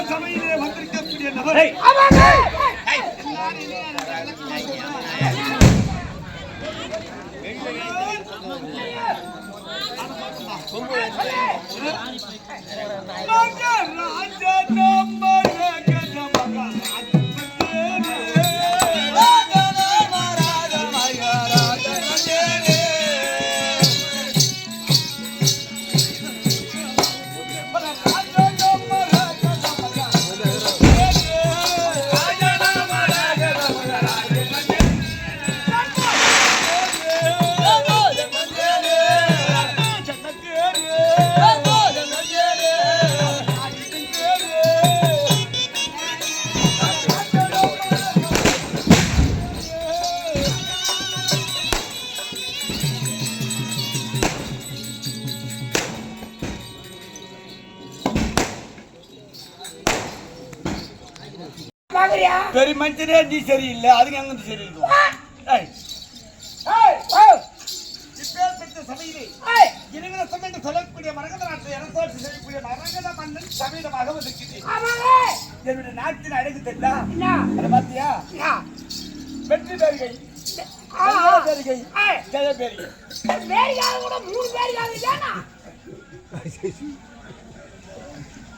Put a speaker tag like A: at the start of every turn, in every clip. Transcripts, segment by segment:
A: சபையிலே வந்திருக்கக்கூடிய நபர் பெரிய மனுஷனே நீ சரியில்லை, அதுக்கு எங்க சரியில்லை. சபையிலே இனங்கள சபை சொல்லக்கூடிய மரகத நாட்டில் அரசாட்சி செய்யக்கூடிய மரகத மன்னன் சமீபமாக வந்திருக்கிறேன். என்னுடைய நாட்டின் அழகு தெரியல அதை பார்த்தியா? வெற்றி பேரிகை பேரிகை ஜெய பேரிகை கூட 3 பேரிகை.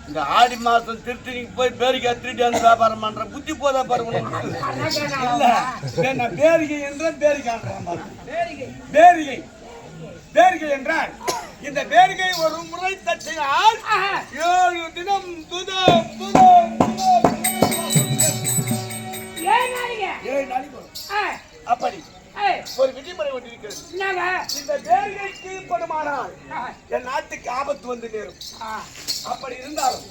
A: இந்த ஆடி மாசம் திருத்தணிக்கு போய் பேரிக்கை திருட்டி வந்து வியாபாரம் பண்ற புத்தி போதா பாருங்க. இல்ல பேரிகை என்ற பேரிக்கை பேரிகை பேரிகை என்றால் இந்த பேரிகை ஒரு முறை தட்டினால் 7 தினம் துதம் துதம் 7 நாளைக்கு அப்படி ஒரு விதிமுறை ஒன்று இருக்கிறது. இந்த பேரிகை கீழ்ப்படுமானால் என் நாட்டுக்கு ஆபத்து வந்து நேரும். அப்படி இருந்தாலும்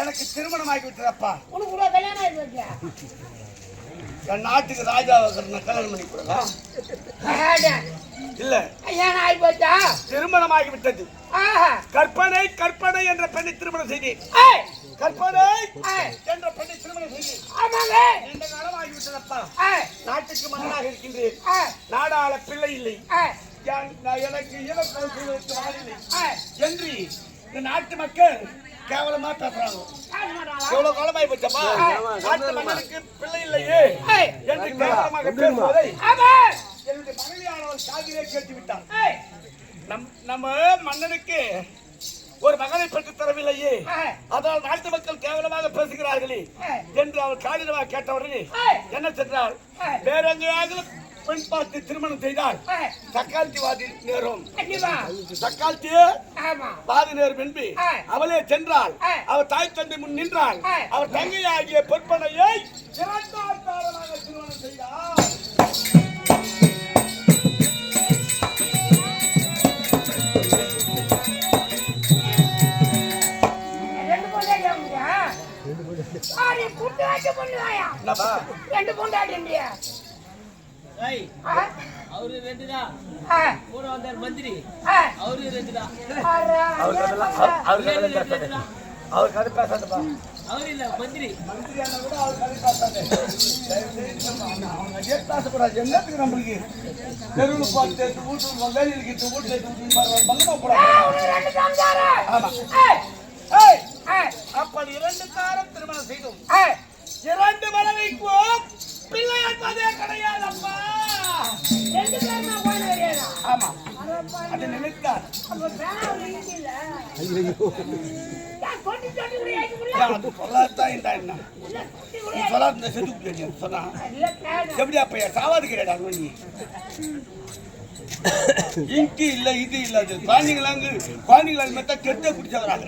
A: எனக்கு திருமணமாகி விட்டதப்பா. உனக்கு கல்யாணம் ஆகி என் நாட்டுக்கு ராஜாவை கல்யாணம் பண்ணி கொடுக்கலாம். இல்ல திருமணமாகி விட்டது. கற்பனை கற்பனை என்ற பெண்ணை திருமணம் செய்தேன். கற்பனை என்ற பெண்ணை திருமணம் செய்தேன். இந்த காலம் ஆகிவிட்டதப்பா. நாட்டுக்கு மகனாக இருக்கின்றேன். நாடாள பிள்ளை இல்லை. எனக்கு என்று இந்த நாட்டு மக்கள் கேவலமா பேசுறாங்க. எவ்வளவு காலமாய் போச்சப்பா. நாட்டு மன்னனுக்கு பிள்ளை இல்லையே என்று கேவலமாக பேசுவதை என்னுடைய மனைவியானவர் காதிலே கேட்டு விட்டார். நம்ம மன்னனுக்கு ஒரு மகனை பெற்று தரவில்லையே, அதனால் நாட்டு மக்கள் கேவலமாக பேசுகிறார்களே என்று அவர் காதிலமாக கேட்டவுடனே என்ன சென்றால் வேற எங்கேயாவது பெண் பார்த்து திருமணம் செய்தால் சக்கால்த்தி வாதி நேரும். சக்கால்த்தி வாதி நேரும் என்பி அவளே சென்றால் அவர் தாய் தந்தை முன் நின்றால் அவர் தங்கை ஆகிய பொற்பனையை இரண்டாம் திருமணம் செய்தார்.
B: ஆடி புட்டு வாட்டி பண்ணுவாயா
A: என்னப்பா
B: ரெண்டு பொண்டாட்டி
C: அவரு ரெண்டு தான் கூட வந்தார் மந்திரி அவரு ரெண்டு தான்
A: அவர் கதை பேசாதப்பா
C: அவரு இல்ல மந்திரி
A: மந்திரியான கூட அவர் கதை பேசாது அவங்க பேசக்கூடாது என்னத்துக்கு நம்மளுக்கு தெருவில் பார்த்து வீட்டு வேலைக்கு வீட்டுல பங்கமா போடாது அப்படி 2 தாரம் திருமணம் செய்தோம் 2 மனைவிக்கும் பிள்ளை என்பதே கிடையாதப்பா
B: 2 பேரும் போனேன்
A: ஆமா அது நினைத்தார் எப்படி அப்ப சாவாது கிடையாது இங்கு இல்ல இது இல்ல குழந்தைங்களாங்க மெத்த கெட்ட குடிச்சவராக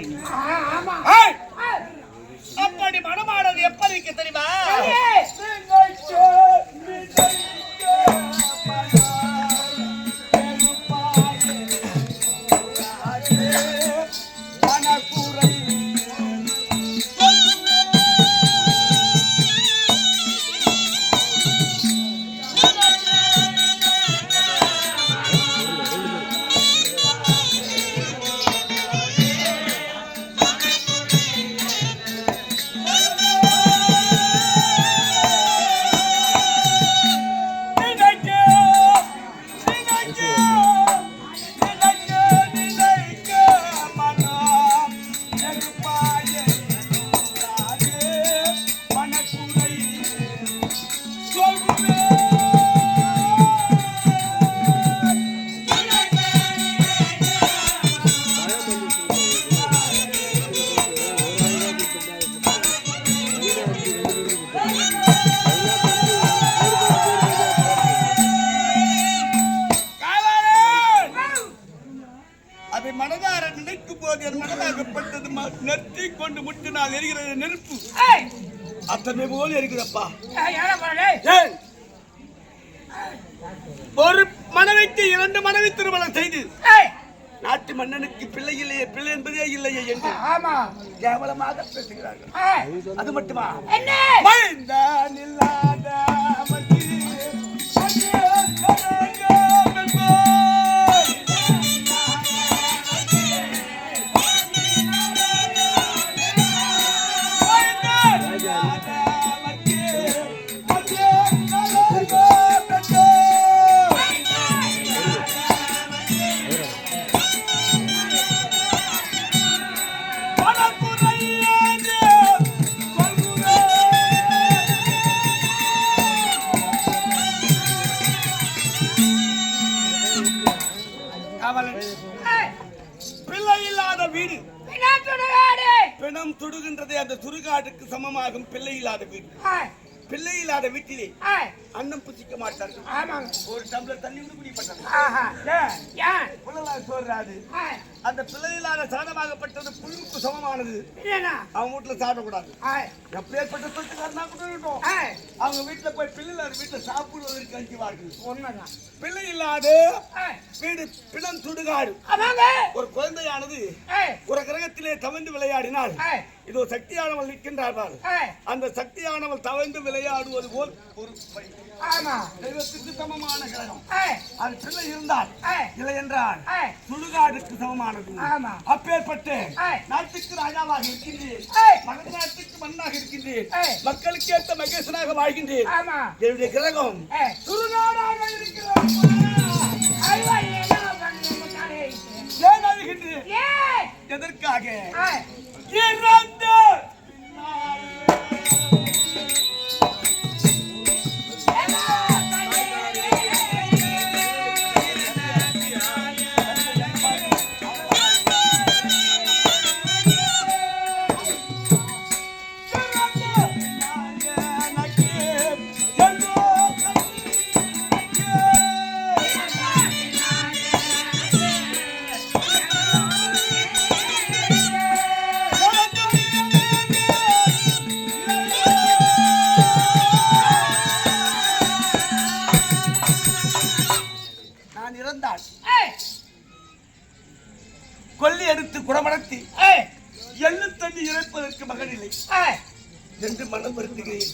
A: அப்படி மனமானது எப்படி இருக்கு தெரியுமா நெற்றி கொண்டு முட்டினால் எரிகிறது நெருப்பு அத்தனை போல இருக்கிறப்பா ஒரு மனைவிக்கு 2 மனைவி திருமணம் செய்து நாட்டு மன்னனுக்கு பிள்ளை இல்லையே பிள்ளை என்பதே இல்லையே என்று கேவலமாக பேசுகிறார்கள் அது மட்டுமா பிள்ளை இல்லாத வீடு பிணம் துடுகின்றதே அந்த சுடுகாட்டுக்கு சமமாகும் பிள்ளை இல்லாத வீடு பிள்ளை இல்லாத வீட்டிலே அன்னம் புசிக்க மாட்டார்கள் ஒரு டம்ளர் தண்ணி கூட குடிப்பட்டாங்க சொல்றாது அந்த பிள்ளை இல்லாத சாதமாகப்பட்டது புழுக்கு சமமானது அவங்க வீட்டுல சாப்பிடக்கூடாது எப்பேற்பட்ட சொத்துக்காரனா கூட இருக்கும் அவங்க வீட்டுல போய் பிள்ளை இல்லாத வீட்டுல சாப்பிடுவதற்கு அஞ்சுவார்கள் பிள்ளை இல்லாத வீடு பிணம் சுடுகாடு ஒரு குழந்தையானது ஒரு கிரகத்திலே தவழ்ந்து விளையாடினால் இதோ சக்தியானவள் நிற்கின்றார்கள் அந்த சக்தியானவள் தவழ்ந்து விளையாடுவது போல் ஒரு தெய்வத்துக்கு சமமான கிரகம் அது பிள்ளை இருந்தால் இல்லை என்றால் சுடுகாடுக்கு சமமானது அப்பேற்பட்டு நாட்டுக்கு ராஜாவாக இருக்கின்றேன் மகன் நாட்டுக்கு மண்ணாக இருக்கின்றேன் மக்களுக்கு ஏற்ற மகேசனாக வாழ்கின்றேன் என்னுடைய கிரகம் சுடுகாடாக இருக்கிறோம் ஏன் அழுகின்றேன் எதற்காக கொல்லி எடுத்து குடமடத்தி எள்ளு தண்ணி இறைப்பதற்கு மகன் இல்லை என்று மனம் வருத்துகிறேன்.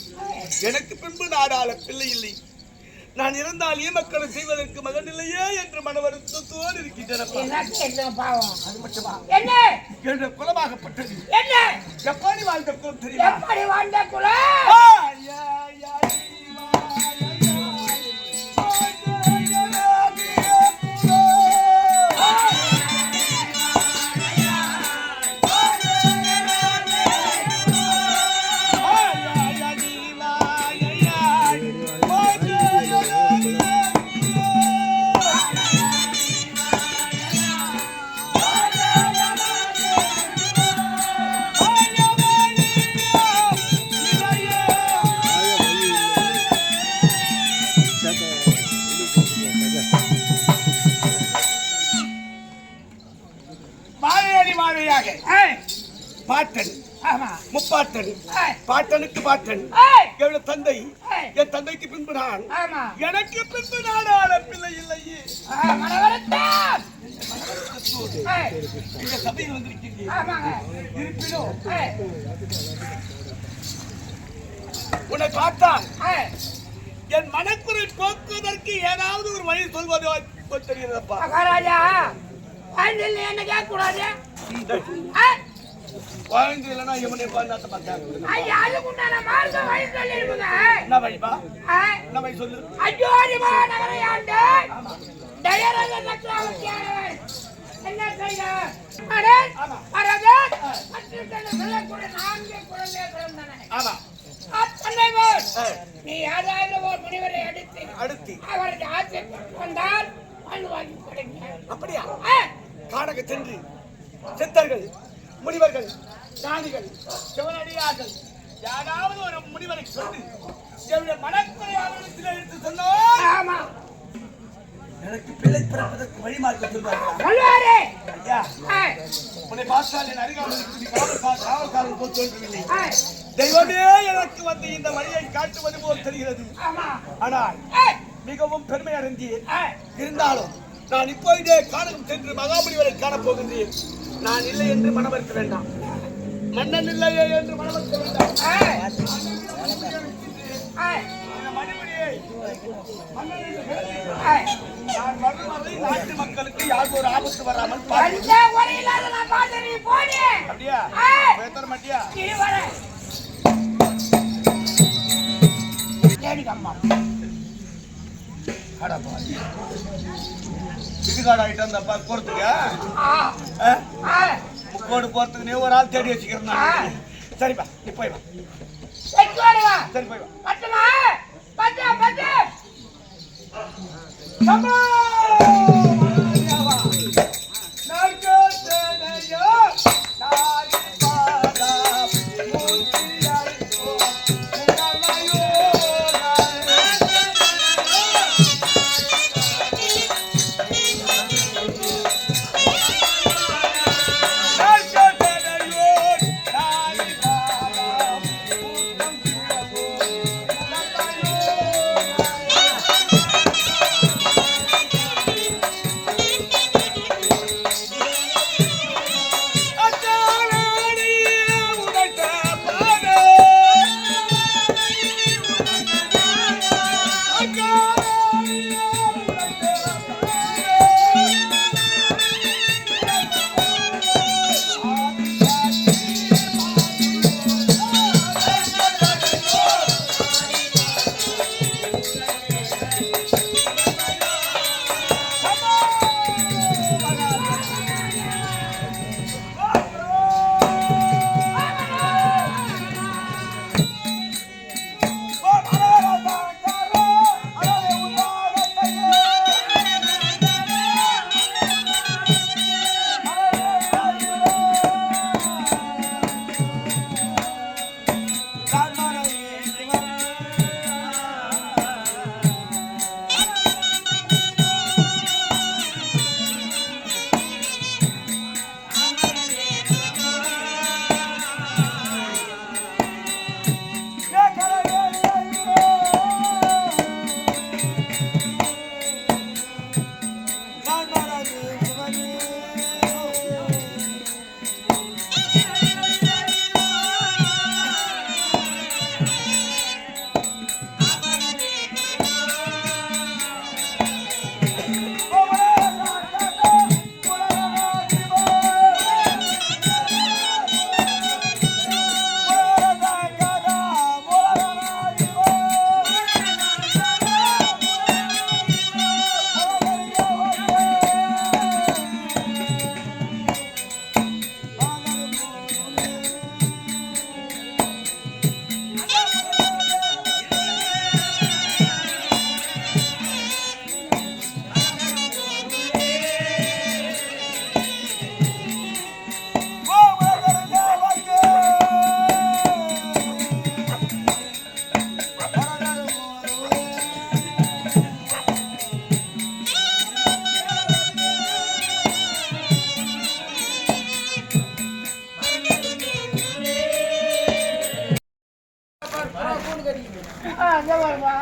A: எனக்கு பின்பு நாடாள பிள்ளை இல்லை. நான் இறந்தால் மக்களை செய்வதற்கு மகன் இல்லையே என்று மன வருத்தத்தோடு இருக்கின்றன. அது மட்டுமா என்ற குலமாகப்பட்டது எப்படி வாழ்ந்த குலம் தெரியுமா?
B: எப்படி வாழ்ந்த குலம்?
A: பாட்டன் முப்பாட்டன் பாட்டனுக்கு பாட்டன் எவ்வளவு தந்தை என் தந்தைக்கு பின்பு நான் எனக்கு பின்பு நாடாள பிள்ளை இல்லையே. இந்த சபையில் வந்திருக்கிறேன். இருப்பினும் உன்னை பார்த்தால் என் மனக்குறை போக்குவதற்கு ஏதாவது ஒரு வழி சொல்வது தெரிகிறதப்பா.
B: மகாராஜா என்ன கேட்க கூடாது.
A: வாழ்ந்து இல்லைன்னா இவனை பார்த்து பார்த்தாங்க. என்ன வழிபா? என்ன வழி சொல்லு.
B: என்ன செய்ய நீ யாராவது ஒரு முனிவரை அடுத்து அவருக்கு ஆசை வந்தால் வாங்கி கொடுங்க.
A: அப்படியா? காடக சென்று சித்தர்கள் முனிவர்கள் ஞானிகள் சிவனடியார்கள் யாராவது ஒரு முனிவரை சொல்லி என்னுடைய மனக்குறை அவர்களுக்கு எடுத்து சொன்னோம். எனக்கு பிள்ளை பிறப்பதற்கு வழிமார்க்க சொல்வார்கள். ஐயா, உன்னை பார்த்தால் என் அருகாமல் காவல்காரன் போல் தோன்றவில்லை. தெய்வமே எனக்கு வந்து இந்த வழியை காட்டுவது போல் தெரிகிறது. ஆனால் மிகவும் பெருமை அடைந்தேன். இருந்தாலும் நான் இப்போதே காணகம் சென்று மகாமுனிவரை காணப்போகின்றேன். நான் இல்லை என்று மனம் இருக்க வேண்டாம். மன்னன் இல்லையே என்று மனம் இருக்க வேண்டாம். நாட்டு மக்களுக்கு யாருக்கு ஒரு ஆபத்து வராமல் அப்படியா பேச மாட்டியா? இதுகாடு ஆயிட்டு அந்த போறதுக்கு முக்கோடு போறதுக்கு நீ ஒரு ஆள் தேடி வச்சுக்கிறேன். சரிப்பா நீ போய் வா. சரி போய் வா.
B: அங்க வருவா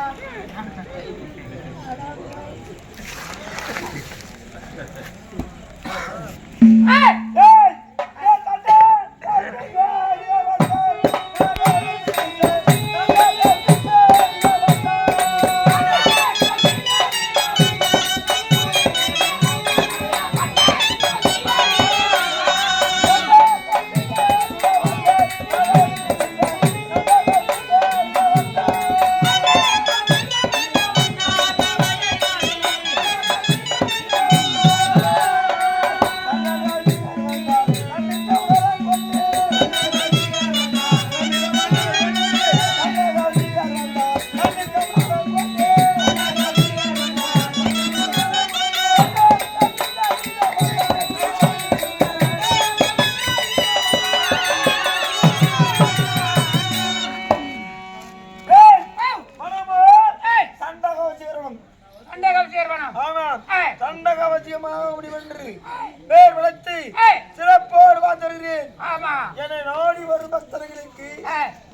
A: என்னை நாடி வரும் பக்தர்களுக்கு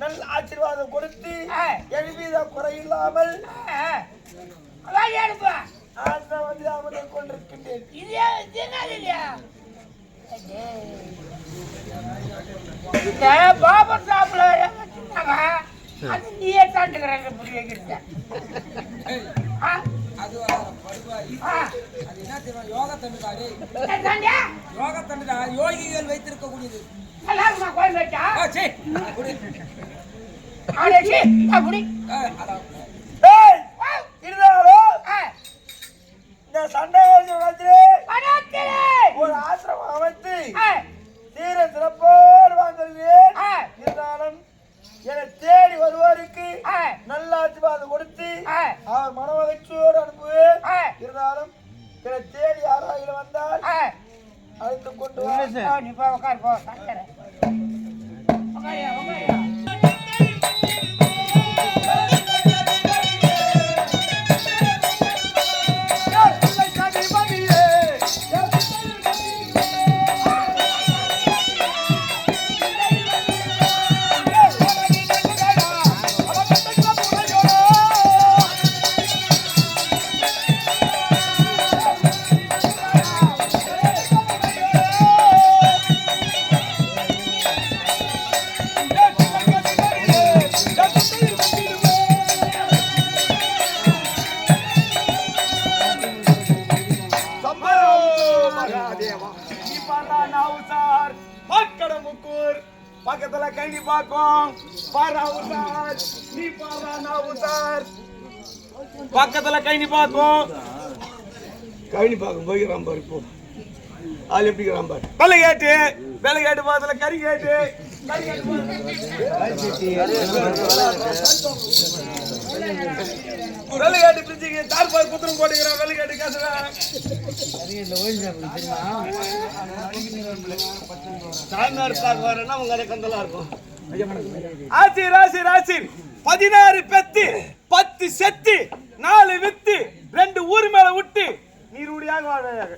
A: நல்ல ஆசீர்வாதம் கொடுத்து எவ்வித குறையில்லாமல் அமர்ந்து கொண்டிருக்கின்றேன்.
B: பாபர் சாப்பிட அது நீயே தாண்டுகிறாங்க புரிய
C: யோகிகள் வைத்திருக்கக்கூடியது
A: சண்டை ஒரு ஆசிரமம் அமைத்து தீர சிறப்போடு வாழ்ந்திருந்தேன். இருந்தாலும் என்னை தேடி வருவோருக்கு நல்ல ஆசீர்வாதம் கொடுத்து அவர் மனமகிழ்ச்சியோடு அனுப்புவேன். இருந்தாலும் என்னை தேடி யாராவது வந்தால் அழைத்து கொண்டு
B: நீ போ உட்கார் போ
A: பக்கத்துல கழனி பாக்கும் பாரா உசார் நீ பாரா நான் உசார் பக்கத்துல கழனி பாக்கும் போய்கிறான் பாரு. இப்போ ஆள் எப்படிங்கிறான் பாரு. வெள்ளை கேட்டு பக்கத்துல கறி கேட்டு வெள்ளைக்காட்டு பிரிச்சுக்கு தார்பால் குத்திரம் போட்டுக்கிறான். வெள்ளைக்காட்டு கேசுறேன் தாய்மார் பார்க்க வரேன்னா உங்க கடை கந்தலா இருக்கும். ஆசிர் ஆசிர் ஆசிர் 16 பெத்து 10 செத்து 4 வித்து 2 ஊர் மேல விட்டு நீருடியாக வாழையாக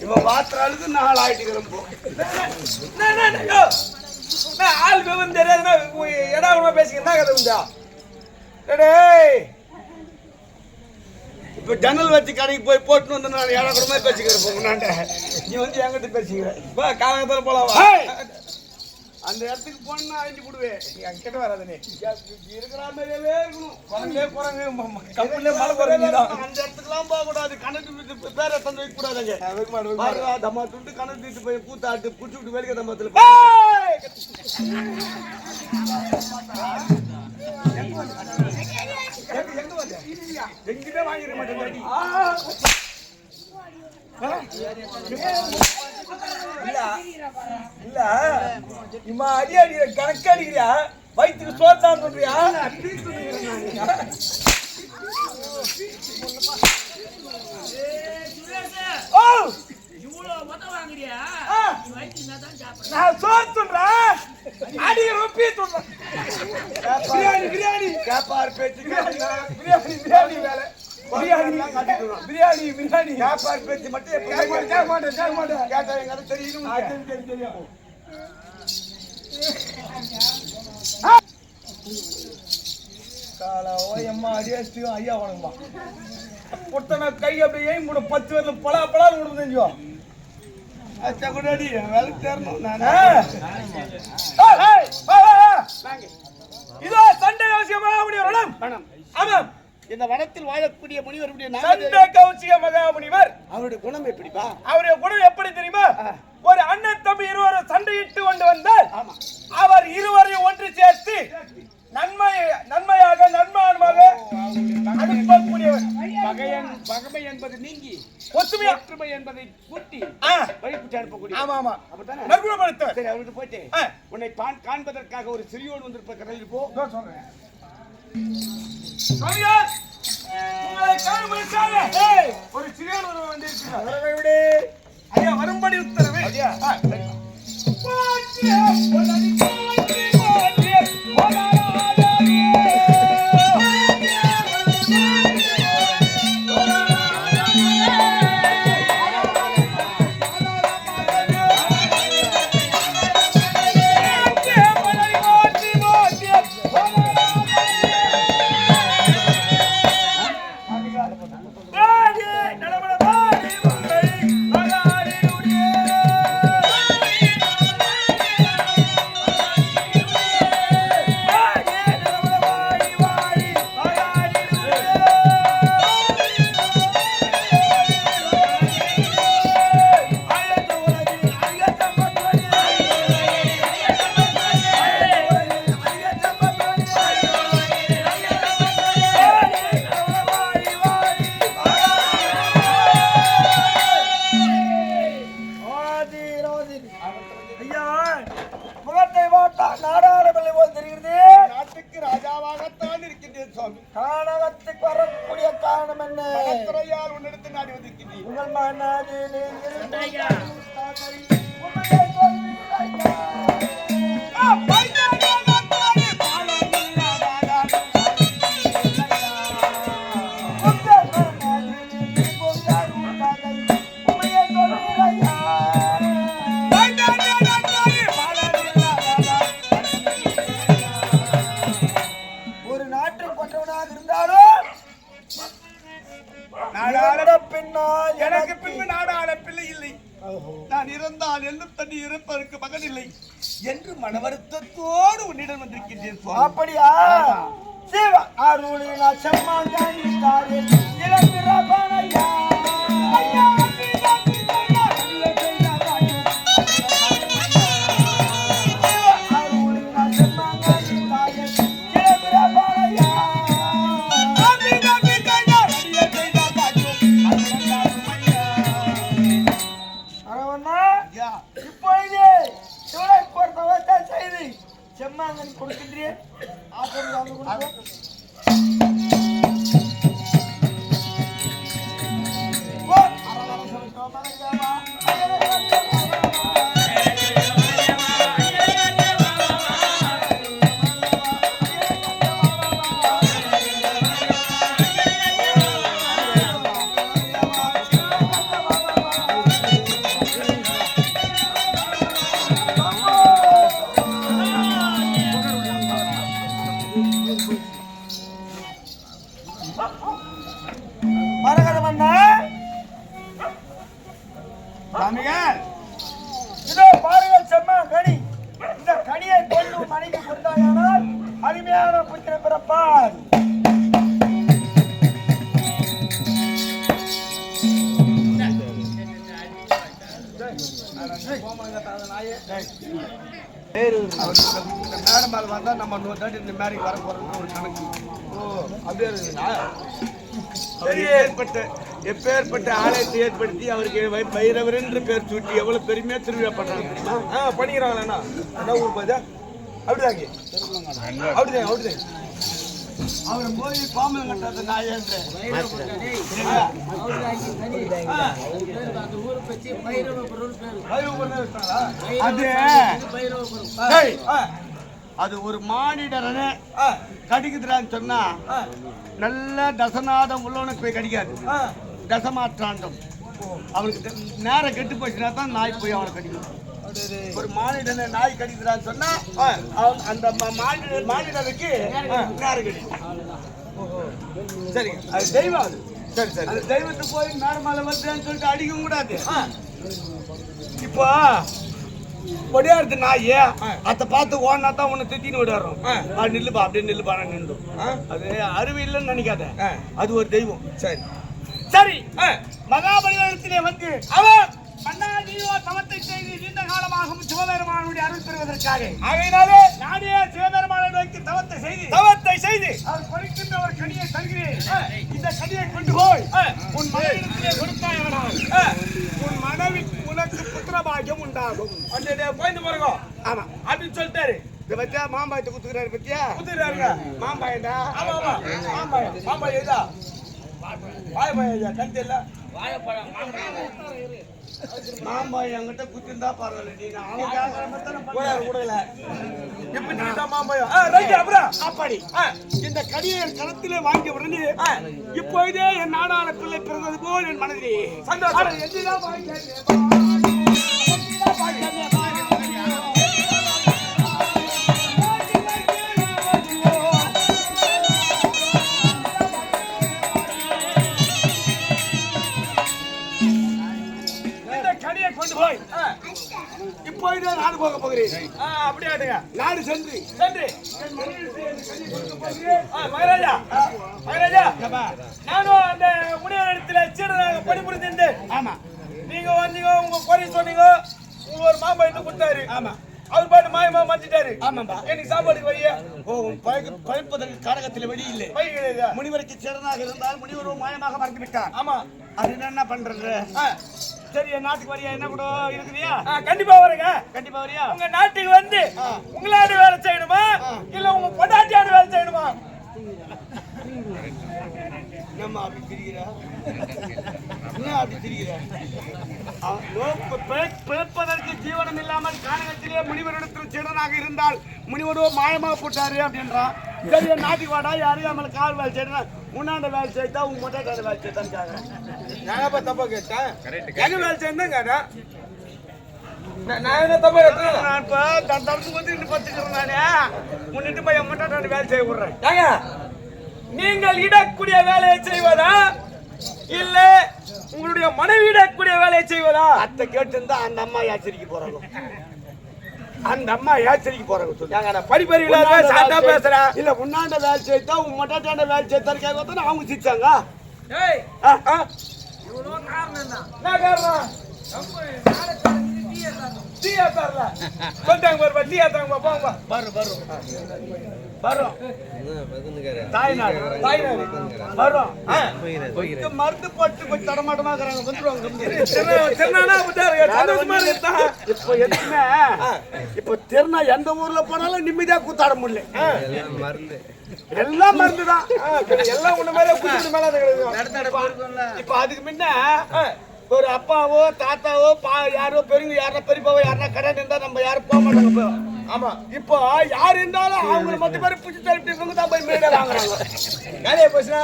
A: இவன் வாத்துறாளுக்கு 4 ஆயிட்டுக்கிறோம். ஆள் விவரம் தெரியாதுன்னா எடாகுமா பேசிக்கிறா கதை உண்டா? இப்ப ஜன்னல் வச்சு கடைக்கு போய் போட்டு வந்து நான் ஏழாக்குறமா பேசிக்கிறேன். போங்கண்ணாண்ட நீ வந்து என்கிட்ட பேசிக்கிறேன். காலகட்டத்தில் போலாவா? அந்த இடத்துக்கு போனா அழிஞ்சு போடுவேன். நீ அங்கிட்ட வராது. நீ இருக்கிற மாதிரியே இருக்கணும். குழந்தையே குரங்கு கப்பல்லே மழை குறைஞ்சி அந்த இடத்துக்குலாம் போக கூடாது. கணக்கு பேர தந்து வைக்க கூடாதுங்க. தம்மா துண்டு கணக்கு தீட்டு போய் கூத்தாட்டு புடிச்சு விட்டு வேலைக்கு தம்பத்துல எங்கிட்ட வாங்கிட மாட்டேன். இல்ல இம்மா அடி அடிக்கிற கணக்கு அடிக்கிறியா? வயிற்றுக்கு சோத்தான் சொல்றியா? நான் சோறு சொல்றேன். அடிக்கிற ரொப்பி சொல்றேன். பிரியாணி பிரியாணி கேப்பார் பேச்சு பிரியாணி பிரியாணி வேலை பிரியாணி பிரியாணி வியாபார பேச்சு மட்டும் கேட்க மாட்டேன் கேட்டா எங்களுக்கு தெரியும். எம்மா அடியாச்சியும் ஐயா வணங்குமா பொட்டன கை அப்படியே 10 பேர்ல பலா பலா கொண்டு தெரிஞ்சோ அடி வேலை தேரணும் இதோ சண்டை கௌசிக மகாமுனிவர் ஆமாம் இந்த வனத்தில் வாழக்கூடிய முனிவருடைய சண்டை கௌசிக மகாமுனிவர் அவருடைய குணம் எப்படிப்பா அவருடைய குணம் எப்படி தெரியுமா ஒரு அண்ணன் தம்பி இருவரும் சண்டையிட்டு கொண்டு வந்தால் அவர் இருவரையும் ஒன்று சேர்த்து நன்மையாக நன்மானமாக அனுப்பக்கூடியவர் பகமை என்பது நீங்கி ஒற்றுமை என்பதை கூட்டி வழிபட்டு அனுப்பக்கூடிய ஆமா ஆமா அப்படித்தானே நற்குணப்படுத்த சரி அவர்கிட்ட போயிட்டு உன்னை காண்பதற்காக ஒரு சிறியோடு வந்திருப்ப கடலில் போ சொல்றேன் உங்களை காண்பதற்காக ஒரு சிறியோடு வந்திருக்கிறார் ஐயா வரும்படி உத்தரவு ஐயா எனக்கு பின்பு நாடாள பிள்ளை இல்லை நான் இறந்தால் என்ன தண்ணி இருப்பதற்கு மகன் இல்லை என்று மன வருத்தத்தோடு உன்னிடம் வந்திருக்கின்றேன் அப்படியா சிவ அருளினா செம்மாங்காணி தாரே இளம்பிரபனையா செம்மாங்கனி கொடுக்கின்றேன் இதோ பாருங்கள் செம்மாங்கனி இந்த கனியை கொண்டு மனைவி கொண்டாயானால் அருமையான புத்திர பிறப்பார் மேடமால் வந்தா நம்ம இந்த மேரிக்கு வர போறோம்னு ஒரு கணக்கு அப்படியே எப்பேற்பட்ட ஆலயத்தை ஏற்படுத்தி அவருக்கு பைரவர் என்று பேர் சூட்டி எவ்வளவு பெருமையா திருவிழா பண்றாங்க தெரியுமா பண்ணிக்கிறாங்களா என்ன ஊர் பாஜா அப்படிதாங்க அப்படிதான் அவரை போய் பாம்பல் கட்டாத நாயன்ற அது ஒரு மானிடரனை கடிக்குதுறான்னு சொன்னா நல்ல தசநாதம் உள்ளவனுக்கு போய் கடிக்காது தசமாற்றாண்டம் அவனுக்கு நேரம் கெட்டு போச்சுன்னா தான் நாய் போய் அவனை கடிக்கும் ஒரு மானிடனை நாய் கடிக்கிறான்னு சொன்னா அந்த மானிடனுக்கு நேரம் கடி. சரிங்க, அது தெய்வம். அது சரி சரி, அந்த தெய்வத்தை போய் நேரமால வருதுன்னு சொல்லிட்டு அடிக்க கூடாது. இப்போ ஒடியாருது நாய் அதை பார்த்து ஓடனா தான் உன்னை திட்டின்னு ஓடியாடுறோம். நில்லுப்பா, அப்படியே நில்லுப்பா, நின்று. அது அருவி இல்லைன்னு நினைக்காத, அது ஒரு தெய்வம். சரி சரி, மகாபலிபுரத்திலே வந்து அவன் மன்னாதீவோ தவத்தை செய்து நீண்ட காலமாகவும் சிவபெருமானுடைய அருள் பெறுவதற்காக ஆகையினாலே நானே சிவபெருமானை நோக்கி தவத்தை செய்து அவர் கொடுக்கின்ற ஒரு கனியை தருகிறேன். இந்த கனியை கொண்டு போய் உன் மனைவிடத்திலே கொடுத்தாயவனால் உன் மனைவி உனக்கு புத்திரபாகியம் உண்டாகும். போயிட்டு போறோம். ஆமா அப்படின்னு சொல்லிட்டாரு. இதை பத்தியா மாம்பாயத்தை குத்துக்கிறாரு, பத்தியா குத்துக்கிறாருங்க. மாம்பாயண்டா. ஆமா ஆமா, மாம்பாயம் இதா வாழைப்பழம் கண்டு இல்ல, மாம்பாயம் என்கிட்ட குத்திருந்தா பரவாயில்ல. அப்படி இந்த கடியை களத்திலே வாங்கிய உடனே இப்போதே என் நாடான பிள்ளை பிறந்தது போல் என் மனதிலே சந்தோஷம். கொண்டு போய் இப்போதே நாடு போக போகிறேன். அப்படியே நாடு சென்று மகாராஜா நானும் அந்த முனிவர் இடத்துல சீடராக பணிபுரிந்து. ஆமா, நீங்க வந்தீங்க, உங்க குறை சொன்னீங்க, உங்களுக்கு ஒரு மாம்பழத்தை கொடுத்தாரு. ஆமா, அவர் பாட்டு மாயமா மாத்திட்டாரு. ஆமாம்பா, எனக்கு சாப்பாடுக்கு வழிய பழிப்பதற்கு காரகத்தில் வழி இல்லை. முனிவருக்கு சீடனாக இருந்தால் முனிவரும் மாயமாக மறந்து விட்டார். ஆமா, அது என்ன பண்றது? சரி, என் நாட்டுக்கு வரியா? என்ன கூட இருக்குதியா? கண்டிப்பா வரங்க. கண்டிப்பா வரியா? உங்க நாட்டுக்கு வந்து உங்களாடு வேலை செய்யணுமா இல்ல உங்க பொண்டாட்டியாடு வேலை செய்யணுமா? நம்ம அப்படி திரிகிறா, என்ன அப்படி திரிகிறா? பிறப்பதற்கு ஜீவனம் இல்லாமல் காரணத்திலே முனிவரிடத்தில் சீடனாக இருந்தால் முனிவரோ மாயமாக போட்டாரு அப்படின்றான். சரி, என் நாட்டுக்கு வாடா, யாரையும் நம்மள கால் வேலை செய்யணும், உன்னாண்ட வேலை செய்தா உங்க மொட்டாட்ட வேலை செய்தான்னு கேட்கறேன். நான் தப்பா கேட்டேன். எங்க வேலை செய்யணும் கேட்டேன். நான் என்ன தப்பா கேட்டேன்? நான் இப்ப தடுத்து வந்து இன்னும் பத்துக்கிறேன். நானே முன்னிட்டு போய் என் மொட்டாட்ட வேலை செய்ய விடுறேன். ஏங்க, நீங்கள் இடக்கூடிய வேலையை செய்வதா இல்ல உங்களுடைய மனைவி இடக்கூடிய வேலையை செய்வதா? அத்தை கேட்டு அந்த அம்மா யாச்சரிக்க போறாங்க. அந்த அம்மா யாச்சரிக்க போறாங்க. சொல்லுங்க, படிப்பறிவு சாட்டா பேசுறேன். இல்ல உன்னாண்ட வேலை செய்தா உன் மொட்டாட்டாண்ட வேலை செய்தான்னு கேட்க அவங்க சிரிச்சாங்க. மருந்து போட்டு கொஞ்சம் தடமாட்டமாக்குறாங்க. இப்ப திருநா எந்த ஊர்ல போனாலும் நிம்மதியா கூத்தாட முடியல. எல்லாம் மருந்துதான், எல்லாம் ஒண்ணு மேல இப்ப அதுக்கு முன்ன ஒரு அப்பாவோ தாத்தாவோ யாரோ பெருங்க யாரோ பெரியப்பாவோ யாரா கடன் இருந்தா நம்ம யாரும் போக மாட்டாங்க. ஆமா, இப்போ யாரு இருந்தாலும் அவங்களை மொத்த பேர் பிடிச்சி தள்ளிட்டு இவங்க தான் போய் மேல வாங்குறாங்க. வேலையை போச்சுனா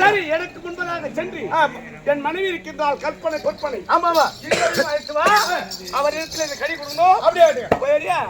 A: சரி, எனக்கு முன்பதாக சென்று என் மனைவி இருக்கின்றால் கற்பனை கொற்பனை. ஆமாவா, அவர் இடத்துல கடி கொடுக்கணும். அப்படியே போயிடியா?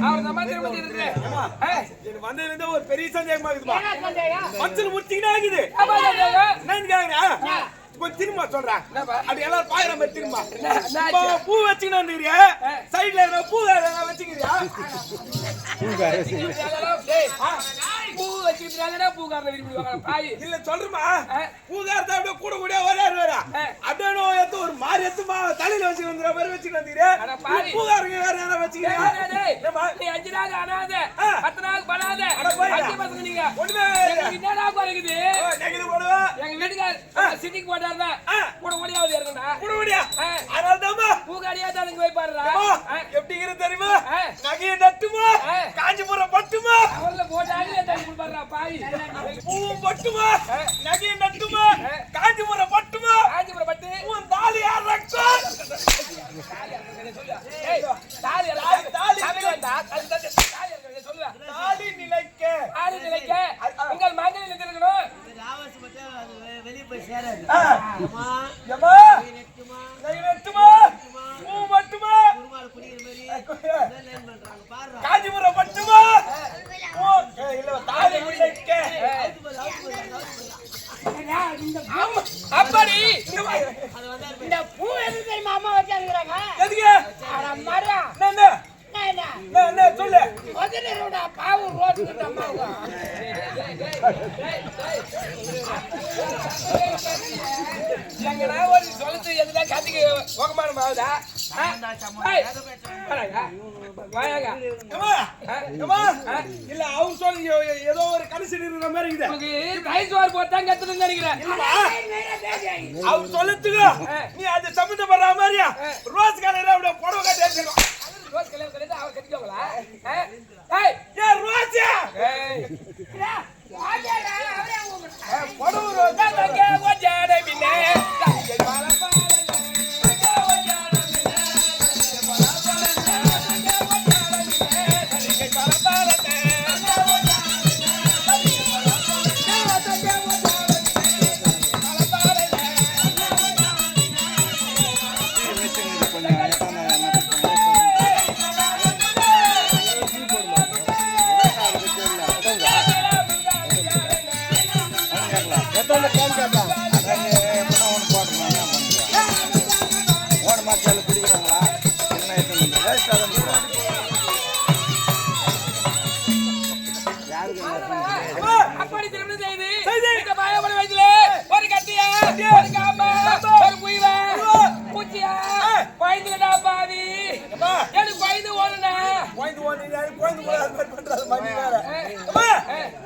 C: அவர் சமாச்சாரம் பண்ணி இருக்கிறேன்.
A: எனக்கு வந்ததுல இருந்து ஒரு பெரிய சந்தேகமா இருக்குதுமா.
B: என்ன சந்தேகம்?
A: மச்சல் முத்திக்கிட்டே இருக்குது.
C: ஆமா சந்தேகம்.
A: என்னன்னு கேக்குறா? கொஞ்சம் திரும்ப சொல்றேன். அப்படி எல்லாரும் பாக்குற மாதிரி திரும்ப. பூ வச்சுக்கிட்டு வந்துக்கிறியா? சைடுல இருக்கிற பூ வச்சுக்கிறியா?
C: பூ வச்சுக்கிட்டாலே பூக்காரனை விரும்பி வாங்க பாய்.
A: இல்ல சொல்றமா பூகாரத்தை அப்படியே கூட கூட ஒரே வரா அப்படியே எடுத்து ஒரு மாதிரி எடுத்துமா தலையில வச்சு வந்துற மாதிரி வச்சுக்கிட்டு வந்துக்கிறியா? பூகாரங்க வேற யாரா வச்சுக்கிறியா?
C: நீ 5 நாள் அனாத 10 நாள் பணாத அஞ்சு பசங்க நீங்க
A: ஒண்ணுமே
C: என்னடா குறைக்குது?
A: நெகிழ் போடுவா
C: எங்க வீட்டுக்கார் சிட்டிக்கு போட்டாருன்னா கூட ஓடியாவது இருக்கா
A: கூட ஓடியா அதனால தாமா
C: பூகாரியா தான் இங்க போய் பாருடா.
A: எப்படி இருக்கு தெரியுமா? நகைய நட்டுமா காஞ்சிபுரம் பட்டுமா
C: அவர்ல போட்டாலே தண்ணி குடுப்பாருடா பாய்.
A: பூவும் பட்டுமா நகைய நட்டுமா காஞ்சிபுரம் பட்டுமா
C: காஞ்சிபுரம் பட்டு
A: உன் தாலி யார் ரக்கம்?
C: ஏய் தாலி தாலி சொல்லுவா
A: தாலி நிலைக்க
C: தாலி நிலைக்க உங்கள் மகன் நிலைத்திருக்கணும்.
D: வெளியே போய் சேராது.
A: யமா நகைய நட்டுமா பூ பட்டுமா
D: குருமால் குடிக்கிற மாதிரி லைன் பண்றாங்க பாரு.
A: காஞ்சிபுரம் பட்டுமா இல்ல தாலி நிலைக்க
B: இந்த
C: அப்படி
B: இந்த பூ எதுக்கு தெரியுமா அம்மா வச்சாங்கிறாங்க?
A: எதுக்கு
B: அட மரியா
A: என்ன என்ன சொல்லு
B: முதல்ல பாவு ரோட்டுக்கு அம்மாவுக்கு
C: எங்கடா ஒரு சொல்லுது எதுனா கத்திக்கு போகமானம் ஆகுதா? வாயாங்க
A: இல்ல அவர் சொல்லி ஏதோ ஒரு கடைசி இருக்கிற மாதிரி இருக்குது
C: உங்களுக்கு ரைஸ் வார் போட்டா கத்துன்னு நினைக்கிறேன்.
A: அவர் சொல்லுத்துக்கு நீ அது சம்மந்தப்படுற மாதிரியா ரோஸ் கலர் அப்படியே புடவை கட்டி வச்சிருக்கோம்
C: ரோஸ் கல்யாணம் கல்யாணம் அவர் கட்டிக்கோங்களா?
A: ஏன் ரோஸா புடவை ரோஸ்
C: அப்படி திருமணம் செய்து இந்த பாயபடி வயசுல ஒரு கத்தியா ஒரு காம்பா ஒரு குயிவா பூச்சியா பயந்துடா பாவி எனக்கு பயந்து ஓடுனா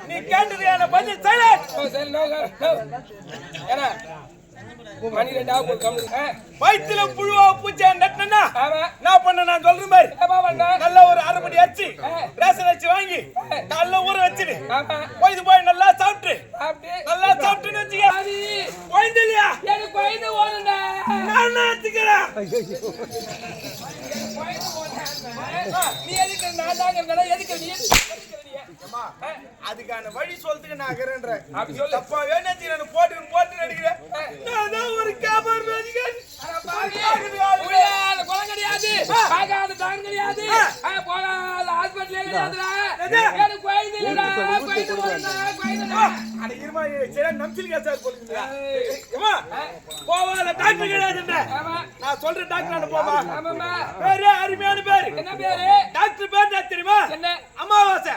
A: நீ கேட்டது பதில் சைலண்ட்
C: சரி நோ ஏன்னா மணி ரெண்டா போய் கம்மி
A: வயித்துல புழுவா பூச்சை நட்டனா
C: ஆமா
A: நான் பண்ண நான் சொல்ற மாதிரி
C: ஏப்பா பண்ண
A: நல்ல ஒரு அரை மணி அரிசி ரேஷன் அரிசி வாங்கி நல்ல ஊற வச்சிடு
C: ஆமா
A: போய் நல்லா சாப்பிட்டு
C: அப்படி
A: நல்லா சாப்பிட்டுன்னு வச்சுக்க
C: பாவி
A: போயிட்டு இல்லையா
C: எனக்கு பயந்து ஓடுனா
A: நான் வச்சுக்கிறேன்
C: நீ எதுக்கு நான் தாங்க இருந்தா எதுக்கு நீ
A: அதுக்கான வழி சொல்றதுக்கு நான் இருக்கிறேன்
C: அப்படி சொல்லு
A: அப்பா வேணாச்சு நான் போட்டு நடிக்கிறேன் நான் தான் ஒரு கேமரா மேஜிக்கன்
C: குளம் கிடையாது பார்க்காத தான் கிடையாது போகாத ஹாஸ்பிட்டலே கிடையாதுடா எனக்கு குழந்தை இல்லடா
A: அட இருமா சரி நம்சிலிகா சார் போலுங்க ஏமா போவால டாக்டர் கிடையாதுன்ற நான் சொல்ற டாக்டர் போமா
C: ஆமாமா
A: பேரு அருமையான பேரு
C: என்ன பேரு
A: டாக்டர் பேர் என்ன தெரியுமா
C: என்ன
A: அமாவாசை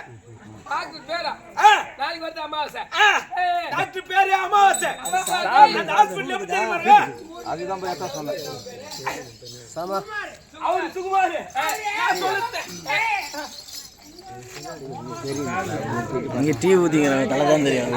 C: டாக்டர் பேரா நாளைக்கு வந்து அமாவாசை
A: டாக்டர் பேரு அமாவாசை அந்த ஹாஸ்பிடல் எப்படி தெரியுமா
E: அதுதான் போய் அதான் சொன்னேன் சமா
A: அவரு சுகுமார் நான் சொல்லுறேன்
E: இங்க டீ ஊத்திங்க தலை தான் தெரியும்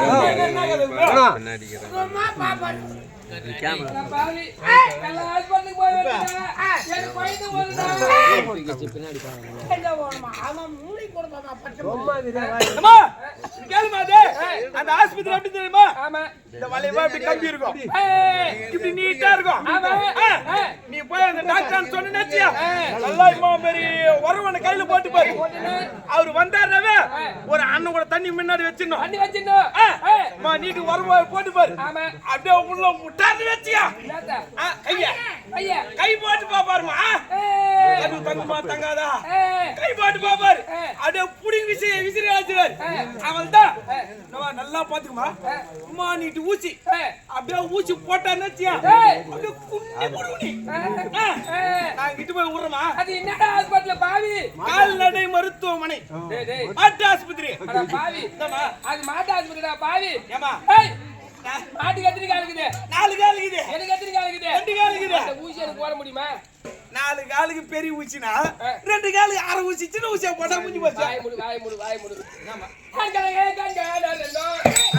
A: அந்த ஆஸ்பத்திரி எப்படி தெரியுமா இந்த வளைவா இப்படி கம்பி இருக்கும் இப்படி நீட்டா இருக்கும் நீ போய் அந்த டாக்டர் சொன்னியா நல்லா இம்மா பெரிய உறவனை கையில போட்டு பாரு அவரு வந்தாருனாவே ஒரு அண்ணன் கூட தண்ணி முன்னாடி வச்சிடணும் நீட்டு உறவ போட்டு பாரு அப்படியே உள்ள விட்டான்னு வச்சியா
C: என்னத்தா?
A: கையா
C: ஐயா
A: கை போட்டு பாப்பாருமா
C: ஏய்
A: அது தங்குமா தங்காதா
C: ஏய்
A: கை போட்டு பாப்பாரு அப்படியே புடிங்க விசிறி ஆச்சுவாரு அவள்தான் நல்லா பாத்துக்குமா அம்மா நீட்டு ஊசி அப்படியே ஊசி போட்டான்னு வச்சியா அப்படியே குண்டி போடுவனி நான் கிட்ட போய் விடுறமா
C: அது என்னடா ஹாஸ்பிடல்ல பாவி
A: கால்நடை மருத்துவமனை
C: டேய் டேய்
A: மாட்டு ஆஸ்பத்திரி
C: அட பாவி அது மாட்டு ஹாஸ்பிடல்டா பாவி
A: ஏமா
C: ஏய் மாட்டுக்கு எத்தனை கால் இருக்குது
A: 4 கால் இருக்குது
C: எனக்கு எத்தனை கால் இருக்குது
A: 2 கால் இருக்குது
C: அந்த ஊசி எனக்கு போட முடியுமா
A: 4 காலுக்கு பெரிய ஊசினா 2 காலுக்கு அரை ஊசி சின்ன ஊசியா போட்டா முடிஞ்சு போச்சு
C: வாய் மூடு ஆமா கண்கலங்க கண்கலங்க